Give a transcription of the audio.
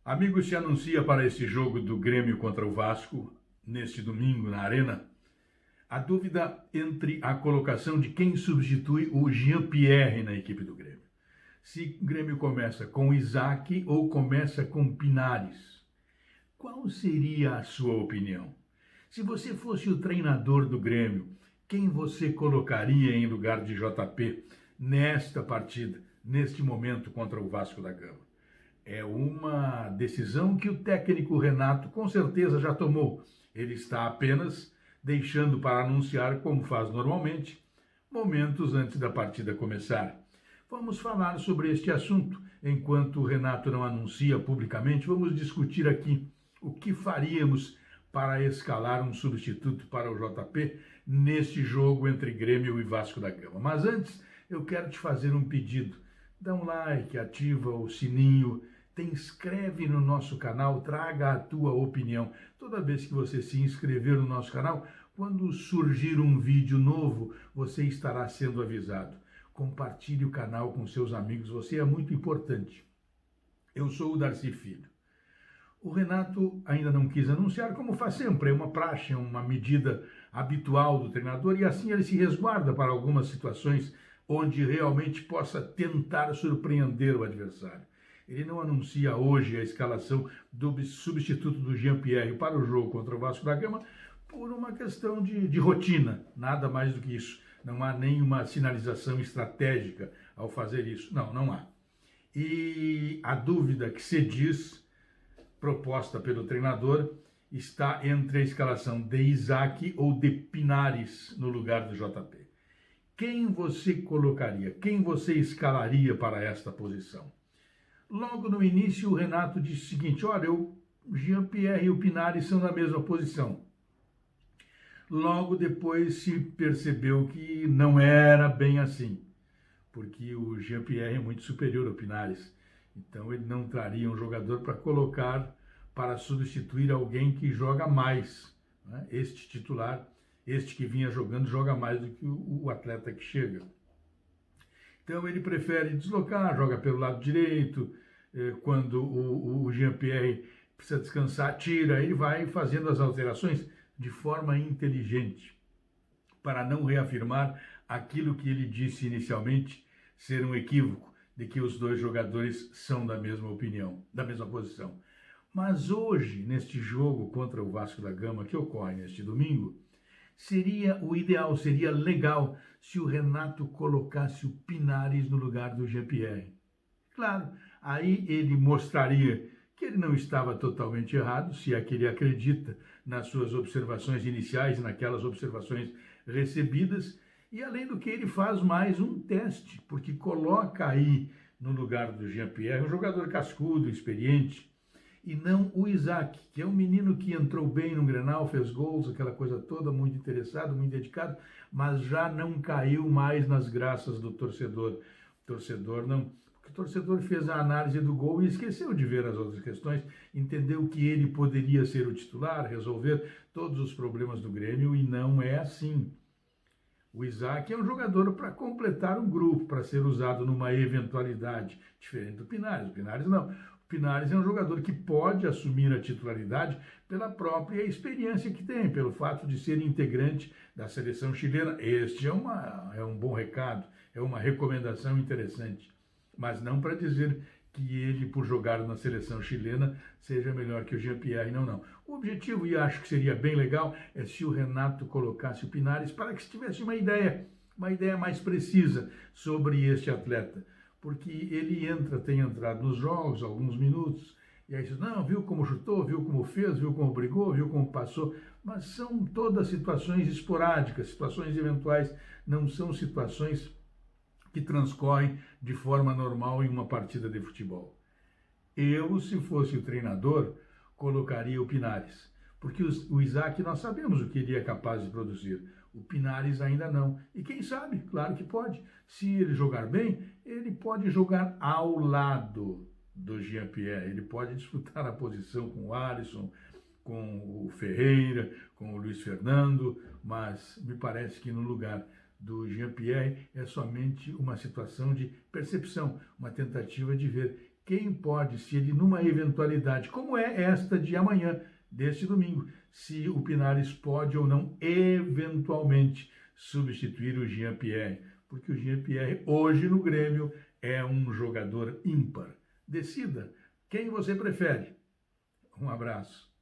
Amigos, se anuncia para esse jogo do Grêmio contra o Vasco, neste domingo na Arena, a dúvida entre a colocação de quem substitui o Jean-Pierre na equipe do Grêmio. Se o Grêmio começa com o Isaac ou começa com Pinares. Qual seria a sua opinião? Se você fosse o treinador do Grêmio, quem você colocaria em lugar de JP nesta partida, neste momento contra o Vasco da Gama? É uma decisão que o técnico Renato com certeza já tomou. Ele está apenas deixando para anunciar, como faz normalmente, momentos antes da partida começar. Vamos falar sobre este assunto. Enquanto o Renato não anuncia publicamente, vamos discutir aqui o que faríamos para escalar um substituto para o JP neste jogo entre Grêmio e Vasco da Gama. Mas antes, eu quero te fazer um pedido. Dá um like, ativa o sininho, te inscreve no nosso canal, traga a tua opinião. Toda vez que você se inscrever no nosso canal, quando surgir um vídeo novo, você estará sendo avisado. Compartilhe o canal com seus amigos, você é muito importante. Eu sou o Darcy Filho. O Renato ainda não quis anunciar, como faz sempre, é uma praxe, é uma medida habitual do treinador, e assim ele se resguarda para algumas situações onde realmente possa tentar surpreender o adversário. Ele não anuncia hoje a escalação do substituto do Jean-Pierre para o jogo contra o Vasco da Gama por uma questão de rotina, nada mais do que isso. Não há nenhuma sinalização estratégica ao fazer isso. Não há. E a dúvida que se diz, proposta pelo treinador, está entre a escalação de Isaac ou de Pinares no lugar do JP. Quem você colocaria? Quem você escalaria para esta posição? Logo no início, o Renato disse o seguinte: olha, o Jean-Pierre e o Pinares são na mesma posição. Logo depois se percebeu que não era bem assim, porque o Jean-Pierre é muito superior ao Pinares. Então ele não traria um jogador para colocar, para substituir alguém que joga mais, né? Este titular, este que vinha jogando, joga mais do que o atleta que chega. Então ele prefere deslocar, joga pelo lado direito, quando o Jean-Pierre precisa descansar, tira, ele vai fazendo as alterações de forma inteligente, para não reafirmar aquilo que ele disse inicialmente ser um equívoco, de que os dois jogadores são da mesma opinião, da mesma posição. Mas hoje, neste jogo contra o Vasco da Gama, que ocorre neste domingo, seria o ideal, seria legal se o Renato colocasse o Pinares no lugar do Jean-Pierre. Claro, aí ele mostraria que ele não estava totalmente errado, se é que ele acredita nas suas observações iniciais, naquelas observações recebidas, e além do que ele faz mais um teste, porque coloca aí no lugar do Jean-Pierre um jogador cascudo, experiente, e não o Isaac, que é um menino que entrou bem no Grenal, fez gols, aquela coisa toda, muito interessado, muito dedicado, mas já não caiu mais nas graças do torcedor. Porque o torcedor fez a análise do gol e esqueceu de ver as outras questões, entendeu que ele poderia ser o titular, resolver todos os problemas do Grêmio, e não é assim. O Isaac é um jogador para completar um grupo, para ser usado numa eventualidade, diferente do Pinares. O Pinares não. O Pinares é um jogador que pode assumir a titularidade pela própria experiência que tem, pelo fato de ser integrante da seleção chilena. Este é um bom recado, é uma recomendação interessante, mas não para dizer que ele, por jogar na seleção chilena, seja melhor que o Jean-Pierre, não. O objetivo, e acho que seria bem legal, é se o Renato colocasse o Pinares para que se tivesse uma ideia mais precisa sobre este atleta, porque ele tem entrado nos jogos alguns minutos, e aí diz, não, viu como chutou, viu como fez, viu como brigou, viu como passou, mas são todas situações esporádicas, situações eventuais, não são situações que transcorrem de forma normal em uma partida de futebol. Eu, se fosse o treinador, colocaria o Pinares, porque o Isaac nós sabemos o que ele é capaz de produzir, o Pinares ainda não. E quem sabe, claro que pode, se ele jogar bem, ele pode jogar ao lado do Jean-Pierre, ele pode disputar a posição com o Alisson, com o Ferreira, com o Luiz Fernando, mas me parece que no lugar do Jean-Pierre é somente uma situação de percepção, uma tentativa de ver quem pode, se ele numa eventualidade, como é esta de amanhã, deste domingo, se o Pinares pode ou não, eventualmente, substituir o Jean-Pierre, porque o Jean-Pierre, hoje no Grêmio, é um jogador ímpar. Decida quem você prefere. Um abraço.